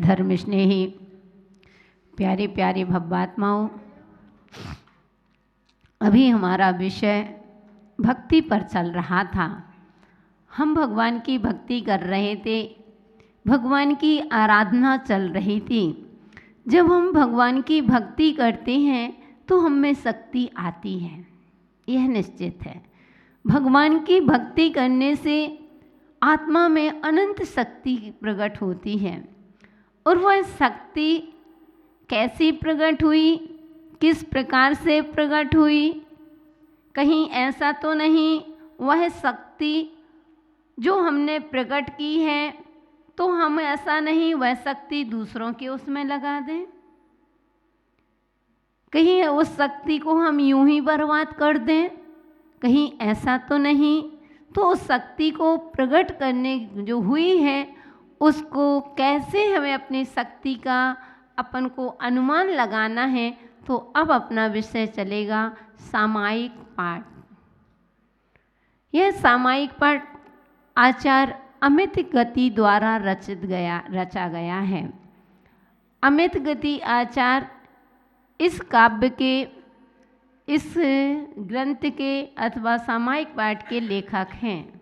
धर्म स्नेही प्यारे प्यारे भव्यात्माओं, अभी हमारा विषय भक्ति पर चल रहा था। हम भगवान की भक्ति कर रहे थे, भगवान की आराधना चल रही थी। जब हम भगवान की भक्ति करते हैं तो हम में शक्ति आती है, यह निश्चित है। भगवान की भक्ति करने से आत्मा में अनंत शक्ति प्रकट होती है। और वह शक्ति कैसी प्रकट हुई, किस प्रकार से प्रकट हुई, कहीं ऐसा तो नहीं वह शक्ति जो हमने प्रकट की है तो हम ऐसा नहीं वह शक्ति दूसरों के उसमें लगा दें, कहीं उस शक्ति को हम यूं ही बर्बाद कर दें, कहीं ऐसा तो नहीं। तो उस शक्ति को प्रकट करने जो हुई है उसको कैसे हमें अपनी शक्ति का अपन को अनुमान लगाना है। तो अब अपना विषय चलेगा सामायिक पाठ। यह सामायिक पाठ आचार्य अमित गति द्वारा रचा गया है। अमित गति आचार्य इस काव्य के, इस ग्रंथ के अथवा सामायिक पाठ के लेखक हैं।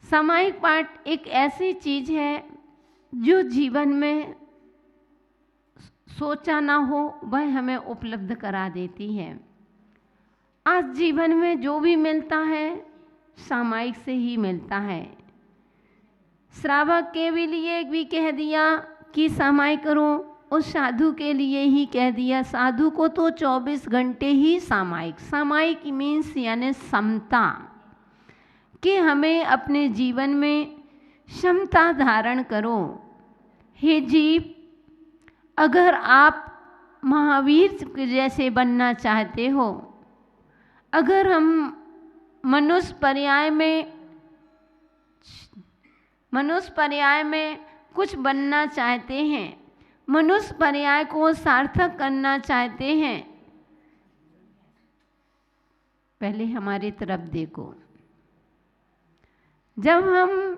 सामायिक पाठ एक ऐसी चीज है जो जीवन में सोचा ना हो वह हमें उपलब्ध करा देती है। आज जीवन में जो भी मिलता है सामायिक से ही मिलता है। श्रावक के भी लिए भी कह दिया कि सामायिक करो, उस साधु के लिए ही कह दिया। साधु को तो 24 घंटे ही सामायिक। सामायिक मीन्स यानी समता, कि हमें अपने जीवन में क्षमता धारण करो। हे जीव, अगर आप महावीर जैसे बनना चाहते हो, अगर हम मनुष्य पर्याय में कुछ बनना चाहते हैं, मनुष्य पर्याय को सार्थक करना चाहते हैं, पहले हमारी तरफ देखो। जब हम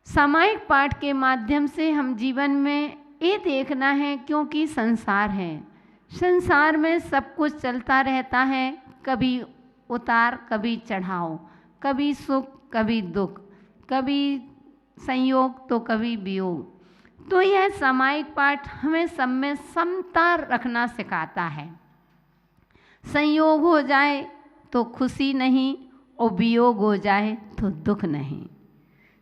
सामायिक पाठ के माध्यम से हम जीवन में ये देखना है, क्योंकि संसार है, संसार में सब कुछ चलता रहता है, कभी उतार कभी चढ़ाव, कभी सुख कभी दुख, कभी संयोग तो कभी वियोग। तो यह सामायिक पाठ हमें सब में समता रखना सिखाता है। संयोग हो जाए तो खुशी नहीं और वियोग हो जाए तो दुख नहीं,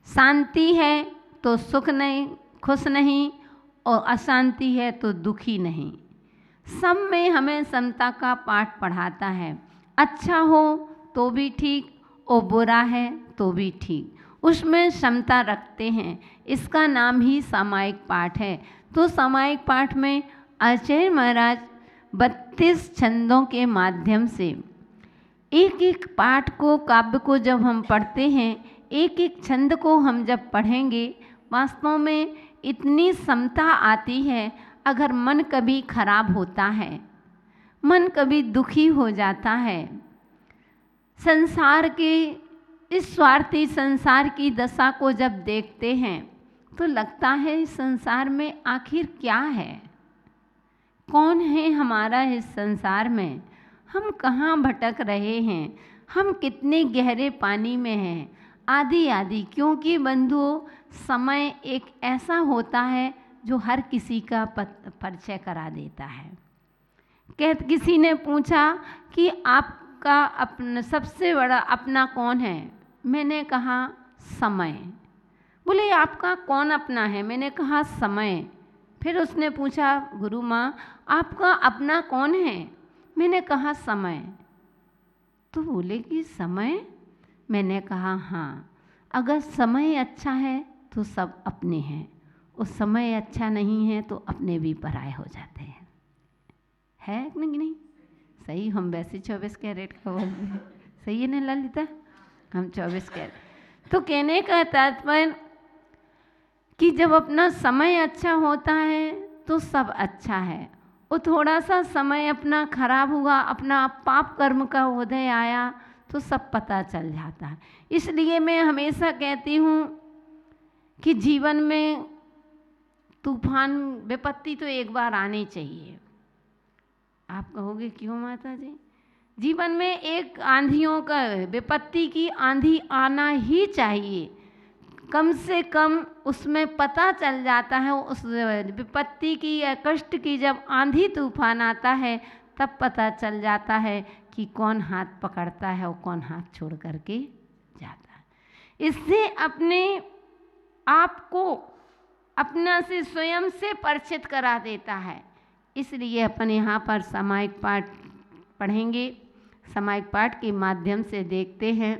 शांति है तो सुख नहीं, खुश नहीं, और अशांति है तो दुखी नहीं। सब में हमें समता का पाठ पढ़ाता है। अच्छा हो तो भी ठीक और बुरा है तो भी ठीक, उसमें क्षमता रखते हैं। इसका नाम ही सामायिक पाठ है। तो सामायिक पाठ में आचार्य महाराज 32 छंदों के माध्यम से एक एक पाठ को, काव्य को जब हम पढ़ते हैं, एक एक छंद को हम जब पढ़ेंगे, वास्तव में इतनी समता आती है। अगर मन कभी खराब होता है, मन कभी दुखी हो जाता है, संसार के इस स्वार्थी संसार की दशा को जब देखते हैं तो लगता है इस संसार में आखिर क्या है, कौन है हमारा इस संसार में, हम कहाँ भटक रहे हैं, हम कितने गहरे पानी में हैं, आदि आदि। क्योंकि बंधुओं, समय एक ऐसा होता है जो हर किसी का परिचय करा देता है। किसी ने पूछा कि आपका अपना सबसे बड़ा अपना कौन है? मैंने कहा समय। बोले आपका कौन अपना है? मैंने कहा समय। फिर उसने पूछा गुरु माँ आपका अपना कौन है? मैंने कहा समय। तो बोले कि समय? मैंने कहा हाँ, अगर समय अच्छा है तो सब अपने हैं, और समय अच्छा नहीं है तो अपने भी पराये हो जाते हैं। है कि नहीं? सही, हम वैसे 24 कैरेट का बोलते हैं। सही है ना ललिता? हम 24 कैरेट। तो कहने का तात्पर्य कि जब अपना समय अच्छा होता है तो सब अच्छा है, और थोड़ा सा समय अपना खराब हुआ, अपना पाप कर्म का उदय आया तो सब पता चल जाता है। इसलिए मैं हमेशा कहती हूँ कि जीवन में तूफान विपत्ति तो एक बार आनी चाहिए। आप कहोगे क्यों माता जी? जीवन में एक आंधियों का, विपत्ति की आंधी आना ही चाहिए। कम से कम उसमें पता चल जाता है, उस विपत्ति की या कष्ट की जब आंधी तूफान आता है तब पता चल जाता है कि कौन हाथ पकड़ता है और कौन हाथ छोड़ करके जाता है। इससे अपने आप को अपना से स्वयं से परिचित करा देता है। इसलिए अपन यहाँ पर सामायिक पाठ पढ़ेंगे। सामायिक पाठ के माध्यम से देखते हैं,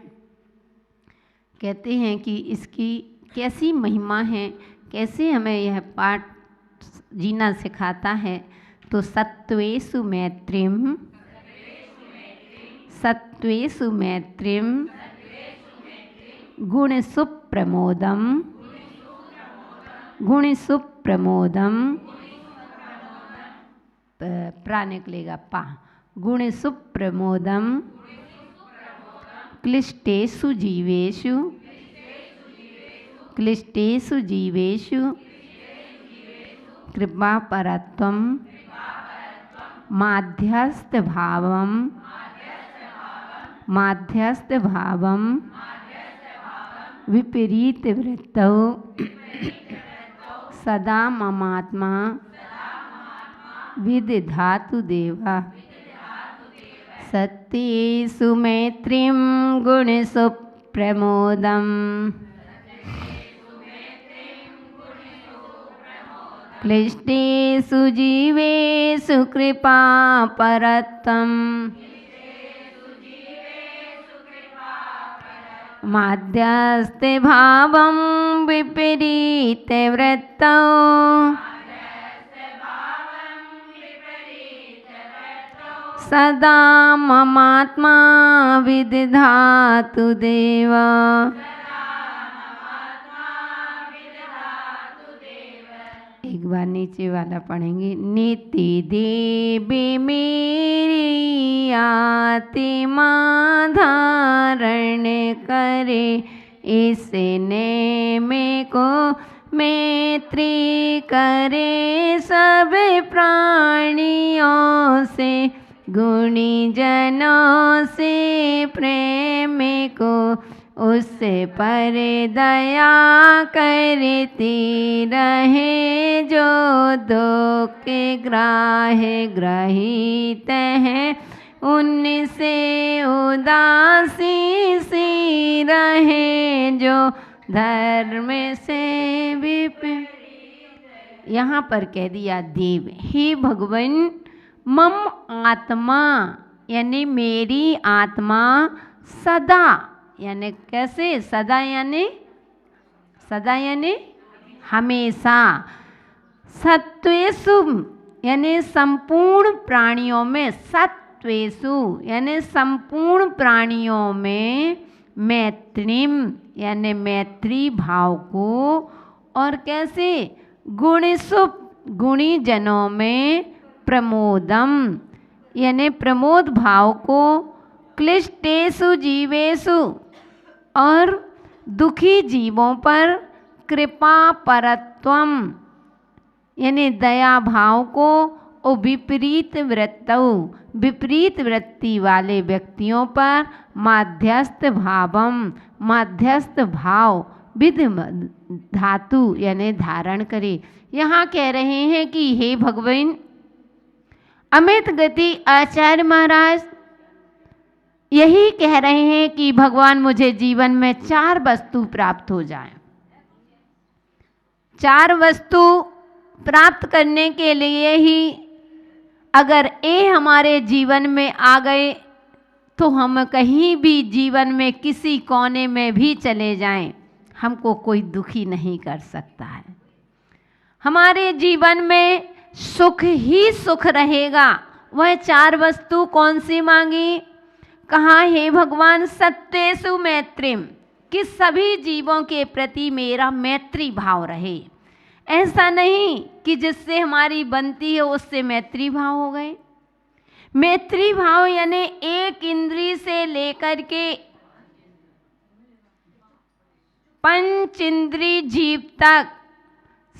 कहते हैं कि इसकी कैसी महिमा है, कैसे हमें यह पाठ जीना सिखाता है। तो सत्वेषु मैत्रीम, सत्वेषु मैत्रीम गुण सुप्रमोदम, गुण सुप्रमोदम, प्रा निकलेगा पा, गुण सुप्रमोदम क्लिष्टेषु जीवेषु, क्लिष्टेषु जीवेषु कृपा परत्वम माध्यस्थ भावम, माध्यस्थ भावम विपरीत वृत्तौ सदा ममात्मा विदधातु देवा। सत्येषु मैत्रीं गुणेषु प्रमोदम्, क्लिष्टेषु जीवेषु कृपा परत्वम् माध्यस्थे भावं विपरीत वृत्तौ सदा ममात्मा विदधातु देवा। एक बार नीचे वाला पढ़ेंगे। नीति देवी मेरी आत्मा धारण करे, इसने में को मैत्री करे सब प्राणियों से, गुणी जनों से प्रेम को उससे पर दया करती रहे, जो दो के ग्राह्य ग्रहित हैं उनसे उदासी सी रहे, जो धर्म से विपरीत। यहाँ पर कह दिया देव, हे भगवान मम आत्मा यानी मेरी आत्मा सदा, यानी कैसे सदा, यानी सदा यानी हमेशा, सत्वेषु यानी संपूर्ण प्राणियों में, सत्वेषु यानी संपूर्ण प्राणियों में, मैत्रीम यानी मैत्री भाव को, और कैसे गुणेषु गुणी जनों में, प्रमोदम यानी प्रमोद भाव को, क्लिष्टेषु जीवेषु और दुखी जीवों पर, कृपा परत्वम यानी दया भाव को, और विपरीत वृत्तौ विपरीत वृत्ति वाले व्यक्तियों पर, माध्यस्थ भावम माध्यस्थ भाव विध धातु यानी धारण करे। यहाँ कह रहे हैं कि हे भगवान अमित गति आचार्य महाराज यही कह रहे हैं कि भगवान मुझे जीवन में 4 वस्तु प्राप्त हो जाए। 4 वस्तु प्राप्त करने के लिए ही अगर ये हमारे जीवन में आ गए तो हम कहीं भी जीवन में किसी कोने में भी चले जाएं, हमको कोई दुखी नहीं कर सकता है। हमारे जीवन में सुख ही सुख रहेगा। वह 4 वस्तु कौन सी मांगी? कहा हे भगवान सत्येषु मैत्रीम, कि सभी जीवों के प्रति मेरा मैत्री भाव रहे। ऐसा नहीं कि जिससे हमारी बनती है उससे मैत्री भाव हो गए। मैत्री भाव यानी एक इंद्री से लेकर के पंच इंद्रिय जीव तक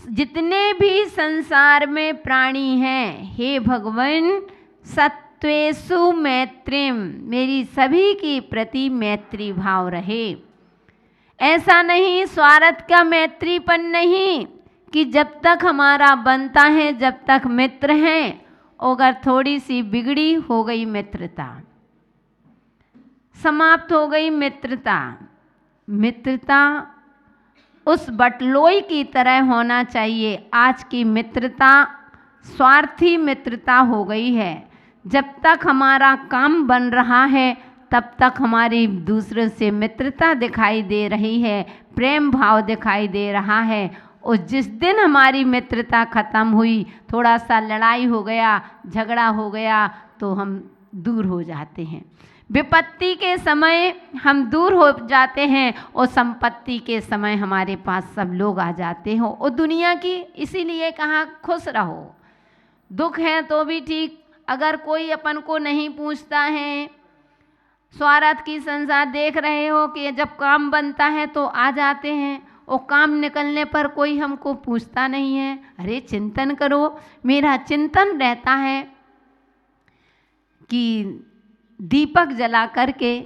जितने भी संसार में प्राणी हैं, हे भगवान सत्वेषु मैत्रीम, मेरी सभी की प्रति मैत्री भाव रहे। ऐसा नहीं स्वार्थ का मैत्रीपन नहीं कि जब तक हमारा बनता है जब तक मित्र हैं, अगर थोड़ी सी बिगड़ी हो गई मित्रता, समाप्त हो गई मित्रता। मित्रता उस बटलोई की तरह होना चाहिए। आज की मित्रता स्वार्थी मित्रता हो गई है। जब तक हमारा काम बन रहा है तब तक हमारी दूसरे से मित्रता दिखाई दे रही है, प्रेम भाव दिखाई दे रहा है। और जिस दिन हमारी मित्रता ख़त्म हुई, थोड़ा सा लड़ाई हो गया, झगड़ा हो गया, तो हम दूर हो जाते हैं। विपत्ति के समय हम दूर हो जाते हैं और संपत्ति के समय हमारे पास सब लोग आ जाते हो। और दुनिया की इसीलिए कहा खुश रहो, दुख है तो भी ठीक, अगर कोई अपन को नहीं पूछता है, स्वार्थ की संसार देख रहे हो कि जब काम बनता है तो आ जाते हैं और काम निकलने पर कोई हमको पूछता नहीं है। अरे चिंतन करो। मेरा चिंतन रहता है कि दीपक जला करके,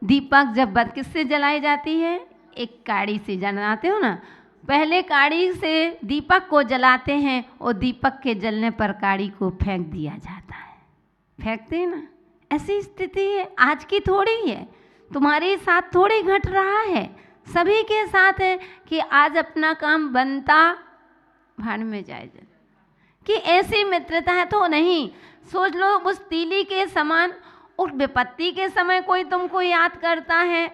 दीपक जब किससे जलाई जाती है? एक काड़ी से जलाते हो ना। पहले काड़ी से दीपक को जलाते हैं और दीपक के जलने पर काड़ी को फेंक दिया जाता है। फेंकते हैं ना। ऐसी स्थिति है आज की थोड़ी है, तुम्हारे साथ थोड़ी घट रहा है, सभी के साथ है कि आज अपना काम बनता भाड़ में जाए। कि ऐसी मित्रता है तो नहीं। सोच लो उस तीली के समान। और विपत्ति के समय कोई तुमको याद करता है,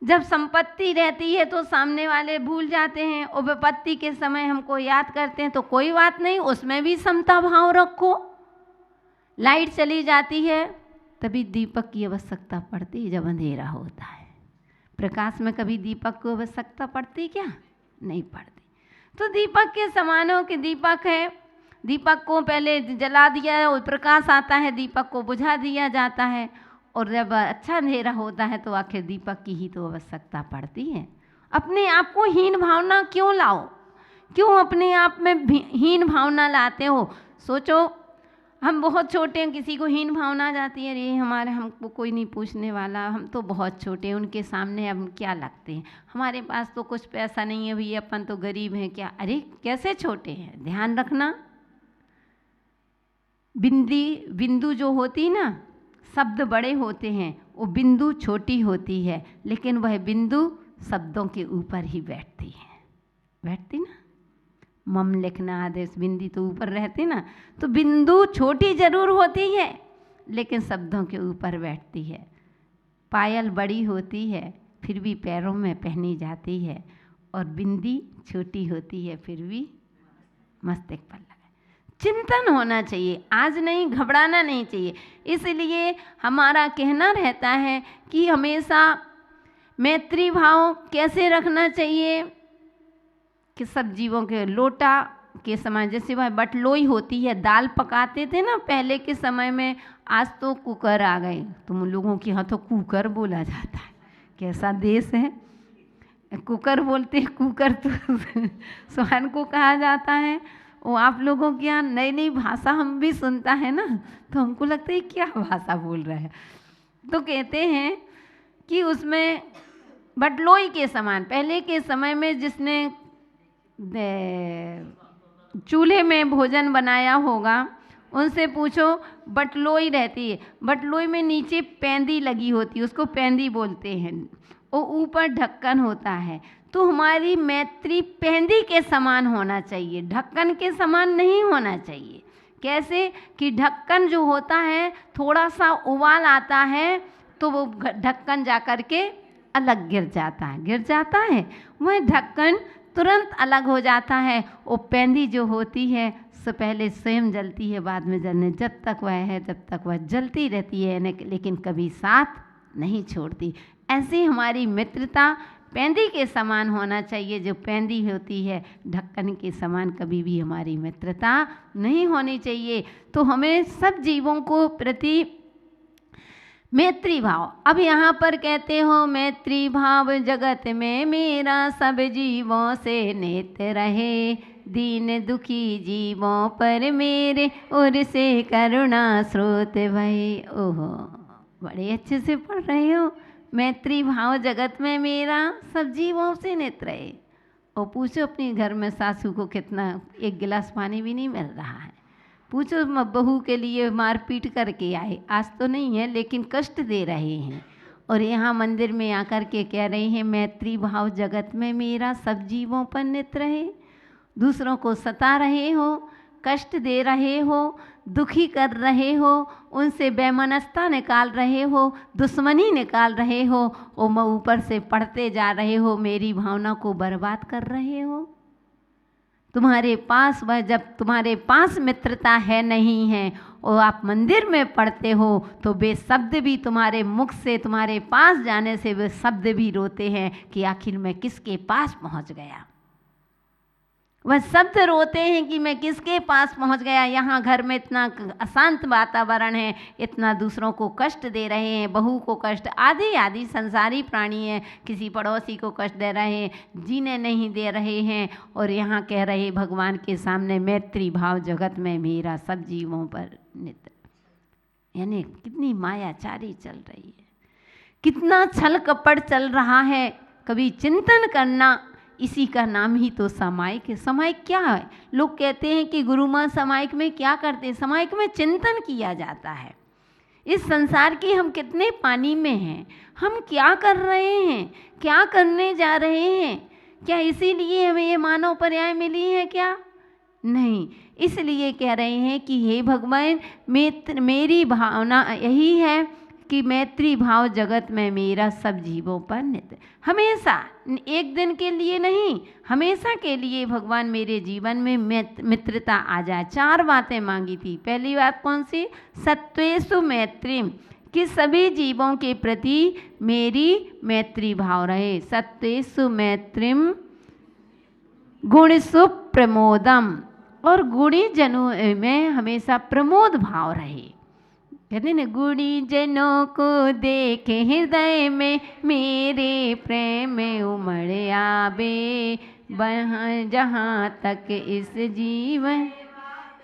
जब संपत्ति रहती है तो सामने वाले भूल जाते हैं, और विपत्ति के समय हमको याद करते हैं तो कोई बात नहीं, उसमें भी समता भाव रखो। लाइट चली जाती है तभी दीपक की आवश्यकता पड़ती है जब अंधेरा होता है। प्रकाश में कभी दीपक को आवश्यकता पड़ती क्या? नहीं पड़ती। तो दीपक के समान हो कि दीपक है, दीपक को पहले जला दिया और प्रकाश आता है, दीपक को बुझा दिया जाता है, और जब अच्छा अंधेरा होता है तो आखिर दीपक की ही तो आवश्यकता पड़ती है। अपने आप को हीन भावना क्यों लाओ? क्यों अपने आप में हीन भावना लाते हो? सोचो हम बहुत छोटे हैं, किसी को हीन भावना जाती है, अरे हमारे हमको कोई नहीं पूछने वाला, हम तो बहुत छोटे हैं, उनके सामने हम क्या लगते हैं, हमारे पास तो कुछ पैसा नहीं है भैया, अपन तो गरीब हैं क्या। अरे कैसे छोटे हैं? ध्यान रखना। बिंदु जो होती ना, शब्द बड़े होते हैं, वो बिंदु छोटी होती है, लेकिन वह बिंदु शब्दों के ऊपर ही बैठती है। बैठती ना, मम लिखना आदेश बिंदी तो ऊपर रहती ना। तो बिंदु छोटी जरूर होती है लेकिन शब्दों के ऊपर बैठती है। पायल बड़ी होती है फिर भी पैरों में पहनी जाती है, और बिंदी छोटी होती है फिर भी मस्तक पर लगे। चिंतन होना चाहिए, आज नहीं, घबराना नहीं चाहिए। इसलिए हमारा कहना रहता है कि हमेशा मैत्री भाव कैसे रखना चाहिए कि सब जीवों के लोटा के समय, जैसे वह बटलोई होती है, दाल पकाते थे ना पहले के समय में, आज तो कुकर आ गए। तुम लोगों के यहाँ तो कुकर बोला जाता है, कैसा देश है, कुकर बोलते हैं। कुकर तो स्वयं को कहा जाता है। वो आप लोगों के यहाँ नई नई भाषा हम भी सुनता है ना, तो हमको लगता है क्या भाषा बोल रहा है। तो कहते हैं कि उसमें बटलोई के समान, पहले के समय में जिसने चूल्हे में भोजन बनाया होगा उनसे पूछो, बटलोई रहती है, बटलोई में नीचे पैंदी लगी होती है, उसको पैंदी बोलते हैं, और ऊपर ढक्कन होता है। तो हमारी मैत्री पैंदी के समान होना चाहिए, ढक्कन के समान नहीं होना चाहिए। कैसे कि ढक्कन जो होता है, थोड़ा सा उबाल आता है तो वो ढक्कन जा कर के अलग गिर जाता है, वह ढक्कन तुरंत अलग हो जाता है। वो पैंदी जो होती है से पहले स्वयं जलती है, बाद में जलने, जब तक वह है तब तक वह जलती रहती है, लेकिन कभी साथ नहीं छोड़ती। ऐसी हमारी मित्रता पैंदी के समान होना चाहिए। जो पैंदी होती है ढक्कन के समान कभी भी हमारी मित्रता नहीं होनी चाहिए। तो हमें सब जीवों को प्रति मैत्री भाव। अब यहाँ पर कहते हो मैत्री भाव जगत में मेरा सब जीवों से नेत्र रहे, दीन दुखी जीवों पर मेरे और से करुणा स्रोत भये। ओहो, बड़े अच्छे से पढ़ रहे हो। मैत्री भाव जगत में मेरा सब जीवों से नेत्र रहे। और पूछो अपने घर में सासू को कितना एक गिलास पानी भी नहीं मिल रहा है। पूछो बहू के लिए मारपीट करके आए, आज तो नहीं है लेकिन कष्ट दे रहे हैं, और यहाँ मंदिर में आकर के कह रहे हैं मैत्री भाव जगत में मेरा सब जीवों पर नेत्र है। दूसरों को सता रहे हो, कष्ट दे रहे हो, दुखी कर रहे हो, उनसे बेमनस्ता निकाल रहे हो, दुश्मनी निकाल रहे हो, और ऊपर से पढ़ते जा रहे हो, मेरी भावना को बर्बाद कर रहे हो। तुम्हारे पास वह जब तुम्हारे पास मित्रता है नहीं है और आप मंदिर में पढ़ते हो तो वे शब्द भी तुम्हारे मुख से, तुम्हारे पास जाने से वे शब्द भी रोते हैं कि आखिर मैं किसके पास पहुंच गया। वह शब्द रोते हैं कि मैं किसके पास पहुंच गया। यहाँ घर में इतना अशांत वातावरण है, इतना दूसरों को कष्ट दे रहे हैं, बहू को कष्ट, आदि आदि संसारी प्राणी हैं, किसी पड़ोसी को कष्ट दे रहे हैं, जीने नहीं दे रहे हैं। और यहाँ कह रहे भगवान के सामने मैत्री भाव जगत में मेरा सब जीवों पर नित्य। यानी कितनी मायाचारी चल रही है, कितना छल कपट चल रहा है। कभी चिंतन करना, इसी का नाम ही तो सामायिक है। सामायिक क्या है? लोग कहते हैं कि गुरु माँ सामायिक में क्या करते हैं? सामायिक में चिंतन किया जाता है। इस संसार की हम कितने पानी में हैं, हम क्या कर रहे हैं, क्या करने जा रहे हैं? क्या इसीलिए हमें ये मानव पर्याय मिली है क्या? नहीं, इसलिए कह रहे हैं कि हे भगवान, मेरी भावना यही है कि मैत्री भाव जगत में मेरा सब जीवों पर नित्य, हमेशा, एक दिन के लिए नहीं, हमेशा के लिए भगवान मेरे जीवन में मित्रता आ जाए। 4 बातें मांगी थी। पहली बात कौन सी? सत्वेषु मैत्रीम, कि सभी जीवों के प्रति मेरी मैत्री भाव रहे। सत्वेषु मैत्रीम गुणसु प्रमोदम, और गुणी जनों में हमेशा प्रमोद भाव रहे। कहते न, गुणी जनों को देखे हृदय में मेरे प्रेम उमड़ आवे, जहाँ तक इस जीवन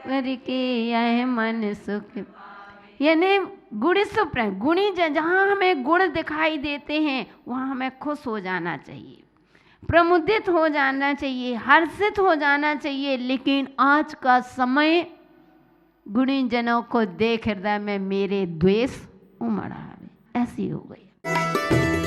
करके यह मन सुख। यानी गुण सुप्रेम, गुणी जहाँ हमें गुण दिखाई देते हैं वहाँ हमें खुश हो जाना चाहिए, प्रमुदित हो जाना चाहिए, हर्षित हो जाना चाहिए। लेकिन आज का समय गुणी जनों को देख हृदय में मेरे द्वेष उमड़ आवे, ऐसी हो गई।